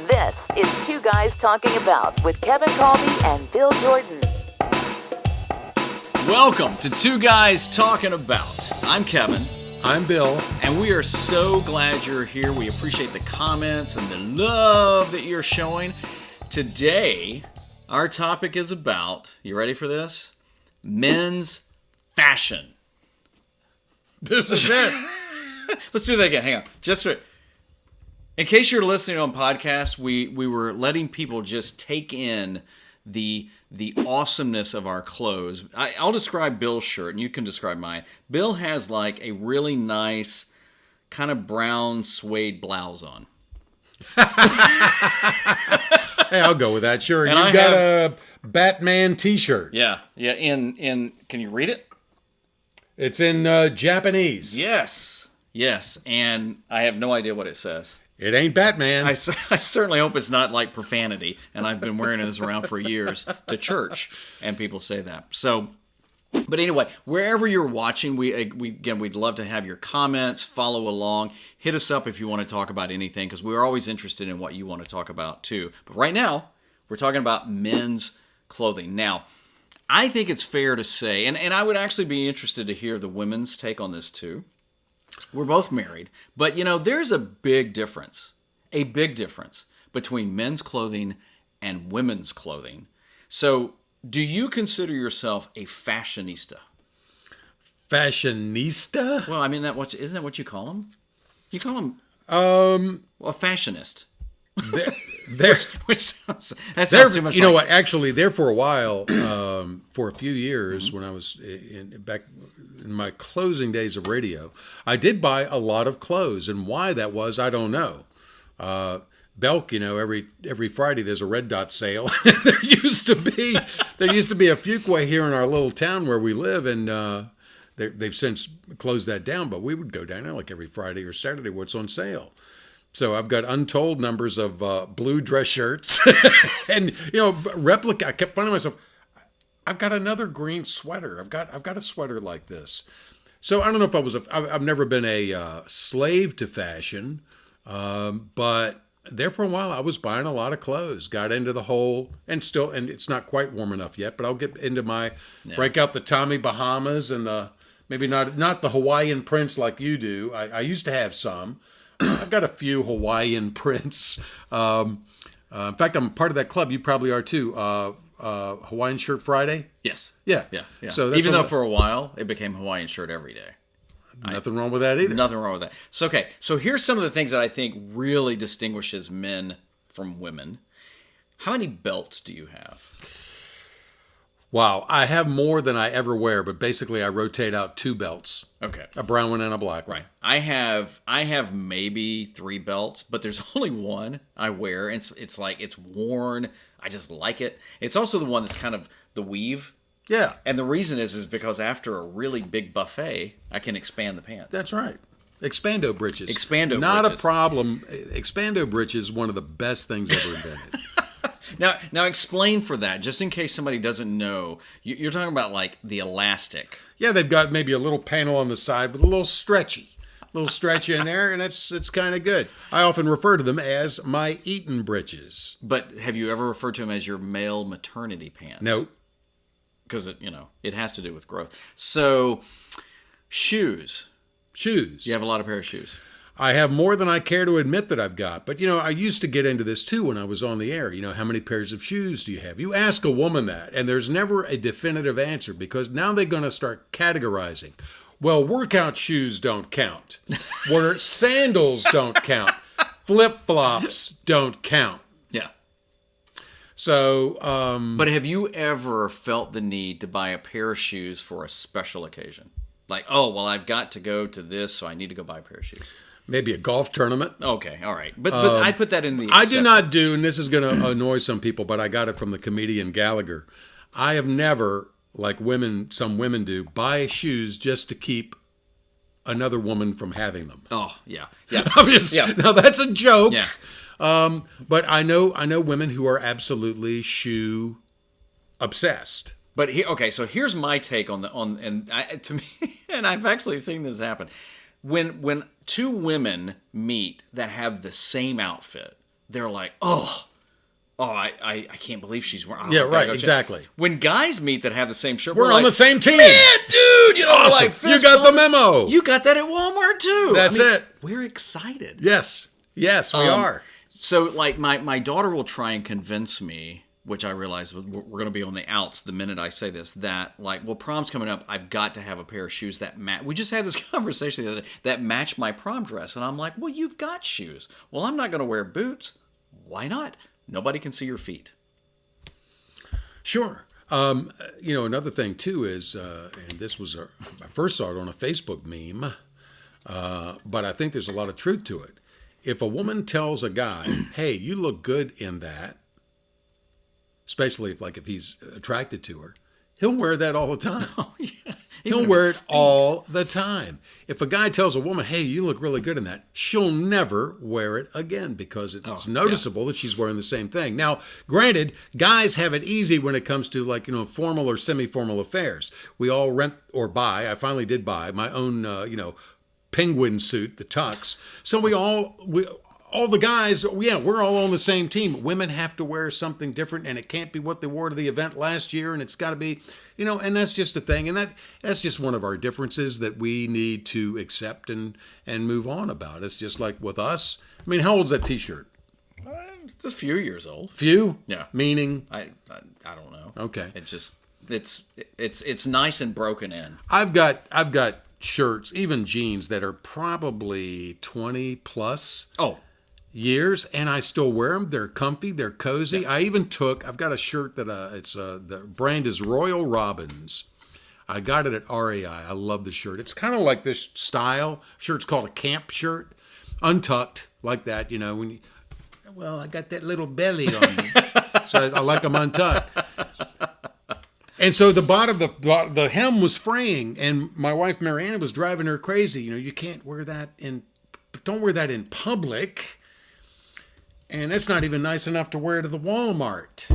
This is Two Guys Talking About with Kevin Kolbe and Bill Jordan. Welcome to Two Guys Talking About. I'm Kevin. I'm Bill. And we are so glad you're here. We appreciate the comments and the love that you're showing. Today, our topic is about, you ready for this? Men's fashion. This is it. Let's do that again. Hang on. In case you're listening on podcast, we were letting people just take in the awesomeness of our clothes. I'll describe Bill's shirt, and you can describe mine. Bill has like a really nice kind of brown suede blouse on. Hey, I'll go with that. Sure. And You've got a Batman T-shirt. Yeah. In can you read it? It's in Japanese. Yes. And I have no idea what it says. It ain't Batman. I certainly hope it's not like profanity, and I've been wearing this around for years to church, and people say that. So, but anyway, wherever you're watching, we'd love to have your comments, follow along, hit us up if you want to talk about anything, because we're always interested in what you want to talk about too. But right now, we're talking about men's clothing. Now, I think it's fair to say, and I would actually be interested to hear the women's take on this too. We're both married, but there's a big difference between men's clothing and women's clothing. So, do you consider yourself a fashionista? Fashionista? Well, I mean, isn't that what you call them? You call them a fashionist. Which sounds too much. You know what? Actually, there for a while, for a few years, when I was back in my closing days of radio, I did buy a lot of clothes, and why that was, I don't know. Belk, every Friday there's a Red Dot sale. there used to be a Fuquay here in our little town where we live, and they've since closed that down. But we would go down there like every Friday or Saturday what's on sale. So I've got untold numbers of blue dress shirts, and replica. I kept finding myself. I've got another green sweater. I've got a sweater like this. So I don't know if I've never been a slave to fashion, but there for a while I was buying a lot of clothes. Got into the whole, and it's not quite warm enough yet, but I'll get into break out the Tommy Bahamas and maybe not the Hawaiian prints like you do. I used to have some. I've got a few Hawaiian prints. In fact, I'm part of that club. You probably are too. Hawaiian Shirt Friday? Yes. Yeah. So that's even though for a while it became Hawaiian shirt every day. Nothing wrong with that either. Nothing wrong with that. So, okay. So here's some of the things that I think really distinguishes men from women. How many belts do you have? Wow. I have more than I ever wear, but basically I rotate out 2 belts. Okay. A brown one and a black one. Right. I have maybe 3 belts, but there's only one I wear. And it's like, it's worn. I just like it. It's also the one that's kind of the weave. Yeah. And the reason is because after a really big buffet, I can expand the pants. That's right. Expando britches. Not a problem. Expando britches, one of the best things ever invented. Now explain for that, just in case somebody doesn't know. You're talking about like the elastic. Yeah, they've got maybe a little panel on the side with a little stretchy in there, and it's kind of good. I often refer to them as my Eton britches. But have you ever referred to them as your male maternity pants? No. Because it has to do with growth. So, shoes. You have a lot of pair of shoes. I have more than I care to admit that I've got. But, I used to get into this, too, when I was on the air. How many pairs of shoes do you have? You ask a woman that, and there's never a definitive answer because now they're going to start categorizing. Well, workout shoes don't count. Where sandals don't count. Flip-flops don't count. Yeah. So, but have you ever felt the need to buy a pair of shoes for a special occasion? Like, I've got to go to this, so I need to go buy a pair of shoes. Maybe a golf tournament. Okay, all right. But I put that in the I do not do, and this is going to annoy some people, but I got it from the comedian Gallagher. I have never, like some women do, buy shoes just to keep another woman from having them. Oh, yeah. Now, that's a joke. Yeah. But I know women who are absolutely shoe obsessed. But so here's my take to me, and I've actually seen this happen. When two women meet that have the same outfit, they're like, oh, I can't believe she's wearing. Oh, Yeah, I gotta right, go check." exactly. When guys meet that have the same shirt, We're on like, the same team. Man, dude, you know, Awesome. like You got the memo. You got that at Walmart too. That's it. We're excited. Yes, we are. So, like, my daughter will try and convince me, which I realize we're going to be on the outs the minute I say this, that, like, well, prom's coming up. I've got to have a pair of shoes that match. We just had this conversation the other day that match my prom dress. And I'm like, well, you've got shoes. Well, I'm not going to wear boots. Why not? Nobody can see your feet. Sure. Another thing, too, is, and this was, I first saw it on a Facebook meme, but I think there's a lot of truth to it. If a woman tells a guy, hey, you look good in that, especially if he's attracted to her, he'll wear that all the time. Oh, yeah. He'll wear it all the time. If a guy tells a woman, hey, you look really good in that, she'll never wear it again because it's noticeable that she's wearing the same thing. Now, granted, guys have it easy when it comes to formal or semi-formal affairs. We all rent or buy. I finally did buy my own, penguin suit, the tux. So all the guys, we're all on the same team. Women have to wear something different, and it can't be what they wore to the event last year, and it's got to be, and that's just a thing. And that's just one of our differences that we need to accept and move on about. It's just like with us. I mean, how old's that T-shirt? It's a few years old. Few? Yeah. Meaning? I don't know. Okay. It just it's nice and broken in. I've got shirts, even jeans that are probably 20 plus. Oh. Years, and I still wear them. They're comfy, they're cozy. Yeah. I've got a shirt that the brand is Royal Robbins. I got it at REI. I love the shirt. It's kind of like this style. Shirt's called a camp shirt, untucked like that. I got that little belly on me, so I like them untucked. And so the bottom, the hem was fraying, and my wife Mariana was driving her crazy. You can't wear that don't wear that in public. And it's not even nice enough to wear to the Walmart.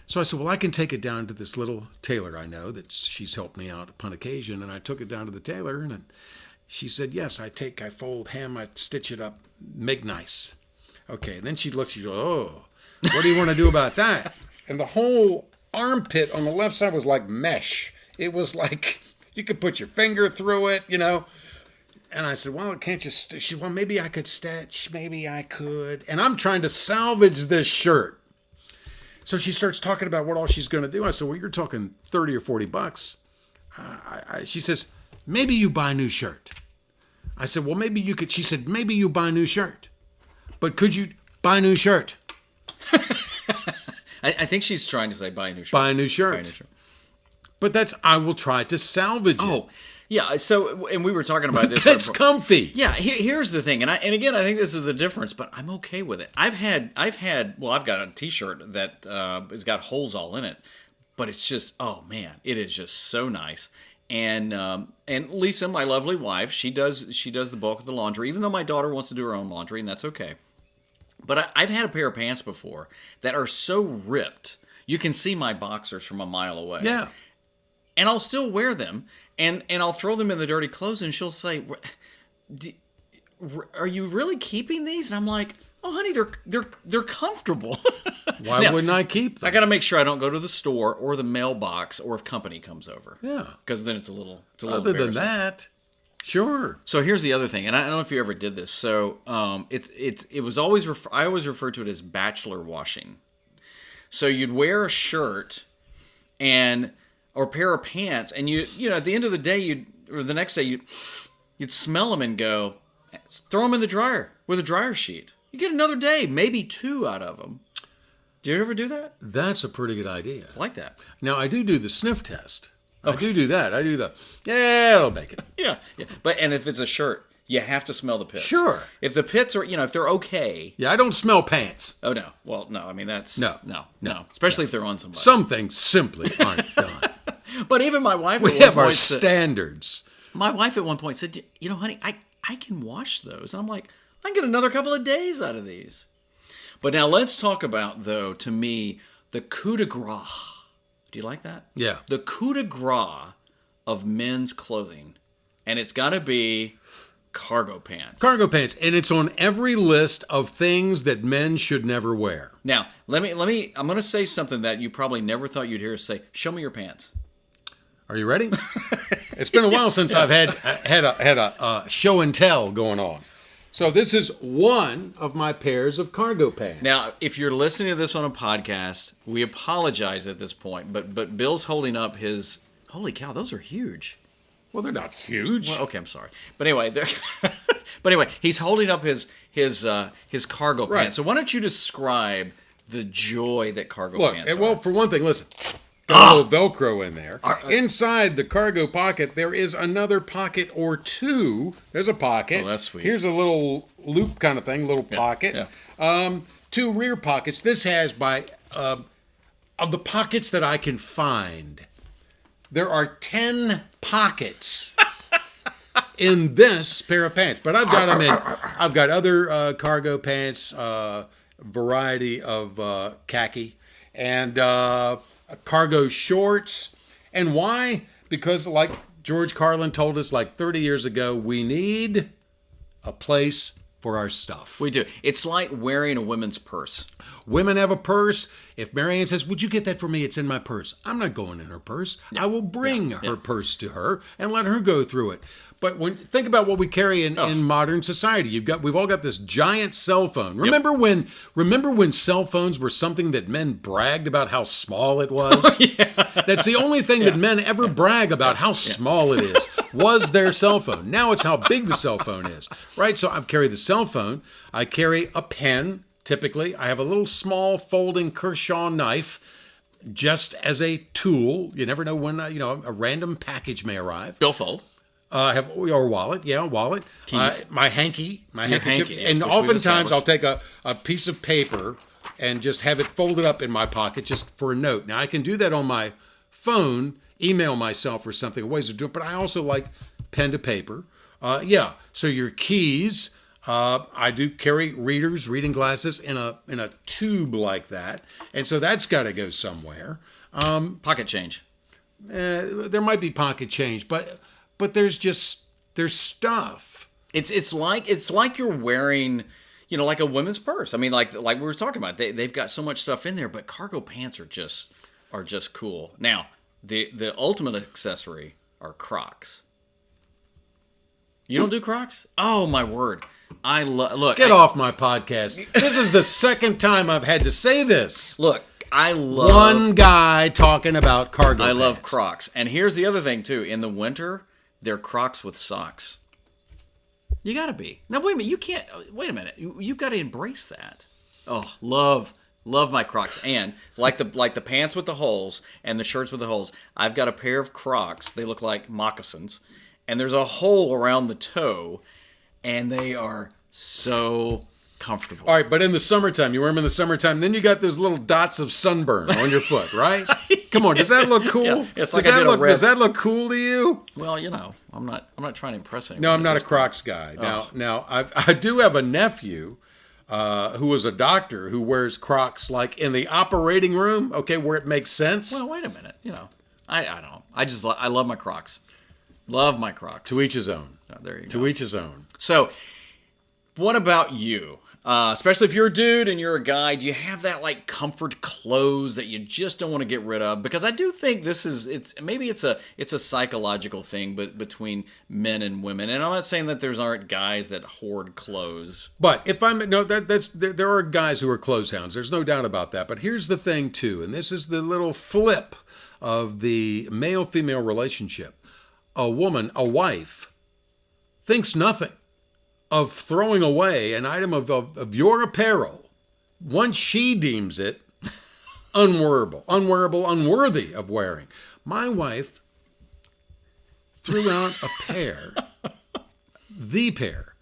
So I said, well, I can take it down to this little tailor I know that she's helped me out upon occasion. And I took it down to the tailor, and she said, yes, I fold hem, I stitch it up, make nice. Okay, and then she looks, she goes, oh, what do you want to do about that? And the whole armpit on the left side was like mesh. It was like you could put your finger through it, And I said, well, can't you? She said, well, maybe I could stitch. Maybe I could. And I'm trying to salvage this shirt. So she starts talking about what all she's going to do. I said, well, you're talking $30 or $40. She says, maybe you buy a new shirt. I said, well, maybe you could. She said, maybe you buy a new shirt. But could you buy a new shirt? I think she's trying to say buy a new shirt. Buy a new shirt. Buy a new shirt. But I will try to salvage it. Oh, yeah. So, and we were talking about this. It's comfy. Yeah. Here's the thing, and again, I think this is the difference, but I'm okay with it. I've got a T-shirt that has got holes all in it, but it's just, oh man, it is just so nice. And Lisa, my lovely wife, she does the bulk of the laundry, even though my daughter wants to do her own laundry, and that's okay. But I've had a pair of pants before that are so ripped, you can see my boxers from a mile away. Yeah. And I'll still wear them, and I'll throw them in the dirty clothes, and she'll say, "Are you really keeping these?" And I'm like, "Oh, honey, they're comfortable." Why now, wouldn't I keep them? I got to make sure I don't go to the store or the mailbox or if company comes over. Yeah, because then it's a little. Other than that, sure. So here's the other thing, and I don't know if you ever did this. So it was always I always refer to it as bachelor washing. So you'd wear a shirt or a pair of pants, and you at the end of the day or the next day you'd smell them and go, throw them in the dryer with a dryer sheet. You get another day, maybe two out of them. Do you ever do that? That's a pretty good idea. I like that. Now I do the sniff test. Okay. I do that. I do it'll make it. Yeah. And if it's a shirt, you have to smell the pits. Sure. If the pits are, if they're okay. Yeah, I don't smell pants. Oh, no. Well, no. I mean, that's... No. Especially if they're on somebody. Some things simply aren't done. But even my wife... We have our standards. My wife at one point said, honey, I can wash those. And I'm like, I can get another couple of days out of these. But now let's talk about, though, to me, the coup de grace. Do you like that? Yeah. The coup de grace of men's clothing. And it's got to be... cargo pants. Cargo pants, and it's on every list of things that men should never wear. Now, let me. I'm going to say something that you probably never thought you'd hear us say. Show me your pants. Are you ready? It's been a while since I've had a show and tell going on. So this is one of my pairs of cargo pants. Now, if you're listening to this on a podcast, we apologize at this point, but Bill's holding up his. Holy cow, those are huge. Well, they're not huge. Well, okay, I'm sorry, but anyway, he's holding up his cargo Right. pants. So why don't you describe the joy that cargo pants are? Well, for one thing, listen. Got a little Velcro in there. Inside the cargo pocket, there is another pocket or two. There's a pocket. Oh, that's sweet. Here's a little loop kind of thing, little pocket. Yeah. Two rear pockets. This has of the pockets that I can find, there are 10 pockets in this pair of pants. But I've got them in. I've got other cargo pants, variety of khaki, and cargo shorts. And why? Because like George Carlin told us like 30 years ago, we need a place for our stuff. We do. It's like wearing a women's purse. Women have a purse. If Marianne says, would you get that for me? It's in my purse. I'm not going in her purse. I will bring her purse to her and let her go through it. But think about what we carry in modern society. We've all got this giant cell phone. Remember when cell phones were something that men bragged about how small it was? That's the only thing that men ever brag about how small it is, was their cell phone. Now it's how big the cell phone is, right? So I've carried the cell phone. I carry a pen, typically. I have a little small folding Kershaw knife just as a tool. You never know when, a random package may arrive. Billfold. I have or wallet, wallet. Keys. My hanky, hanky, yes, and which we've oftentimes I'll established. take a piece of paper and just have it folded up in my pocket just for a note. Now I can do that on my phone, email myself or something, ways to do it. But I also like pen to paper. So your keys. I do carry reading glasses in a tube like that, and so that's got to go somewhere. Pocket change. There might be pocket change, but there's stuff. It's like you're wearing, like a women's purse. I mean, like we were talking about, they've got so much stuff in there, but cargo pants are just cool. Now, the ultimate accessory are Crocs. You don't do Crocs? Oh my word! Get off my podcast. This is the second time I've had to say this. Look, I love one guy talking about cargo pants. I love Crocs, and here's the other thing too. In the winter, they're Crocs with socks. You gotta be. Now wait a minute. You can't. Wait a minute. You've got to embrace that. Oh, love my Crocs, and like the pants with the holes and the shirts with the holes. I've got a pair of Crocs. They look like moccasins, and there's a hole around the toe, and they are so comfortable. All right, but in the summertime, you wear them in the summertime, then you got those little dots of sunburn on your foot, right? Come on, does that look cool? Yeah, it's like does that look cool to you? Well, I'm not trying to impress anyone. No, I'm not a Crocs guy. Now I do have a nephew who is a doctor who wears Crocs like in the operating room, okay, where it makes sense. Well, wait a minute. I don't. I love my Crocs. Love my Crocs. To each his own. Oh, there you go. To each his own. So, what about you? Especially if you're a dude and you're a guy, do you have that like comfort clothes that you just don't want to get rid of? Because I do think it's a psychological thing, but between men and women. And I'm not saying that aren't guys that hoard clothes. But there are guys who are clothes hounds. There's no doubt about that. But here's the thing too, and this is the little flip of the male-female relationship. A wife, thinks nothing of throwing away an item of your apparel once she deems it unworthy of wearing. My wife threw out the pair,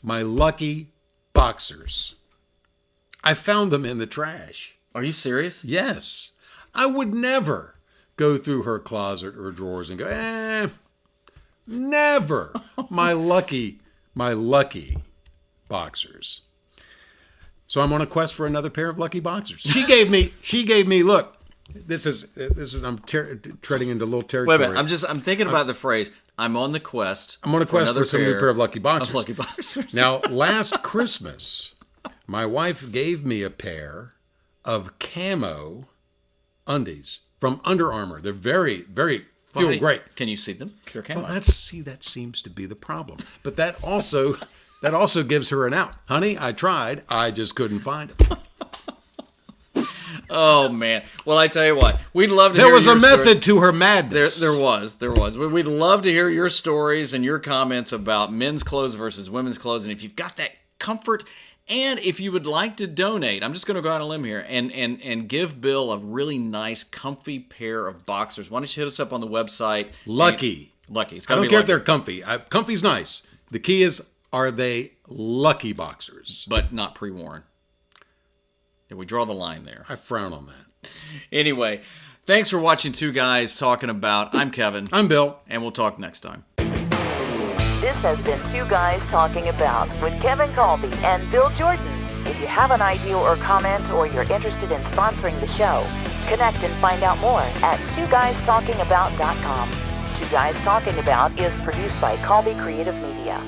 my lucky boxers. I found them in the trash. Are you serious? Yes. I would never go through her closet or drawers and go, never. My lucky boxers. So I'm on a quest for another pair of lucky boxers. She gave me, look, I'm treading into a little Wait territory. a minute. I'm thinking about the phrase. I'm on the quest. I'm on a quest for some new pair of lucky boxers. Of lucky boxers. Now, last Christmas, my wife gave me a pair of camo undies from Under Armour. They're very, very feel great. Can you see them? They're camo. Well, that seems to be the problem. But that also gives her an out. Honey, I tried. I just couldn't find them. Oh man! Well, I tell you what, we'd love to. There hear was your a method to her madness. There was. We'd love to hear your stories and your comments about men's clothes versus women's clothes, and if you've got that comfort, and if you would like to donate, I'm just going to go out on a limb here and give Bill a really nice, comfy pair of boxers. Why don't you hit us up on the website? Lucky. It's I got to don't be care lucky. if they're comfy. Comfy's nice. The key is, are they lucky boxers? But not pre-worn. Yeah, we draw the line there. I frown on that. Anyway, thanks for watching Two Guys Talking About. I'm Kevin. I'm Bill. And we'll talk next time. This has been Two Guys Talking About with Kevin Kolbe and Bill Jordan. If you have an idea or comment or you're interested in sponsoring the show, connect and find out more at twoguystalkingabout.com. Two Guys Talking About is produced by Kolbe Creative Media.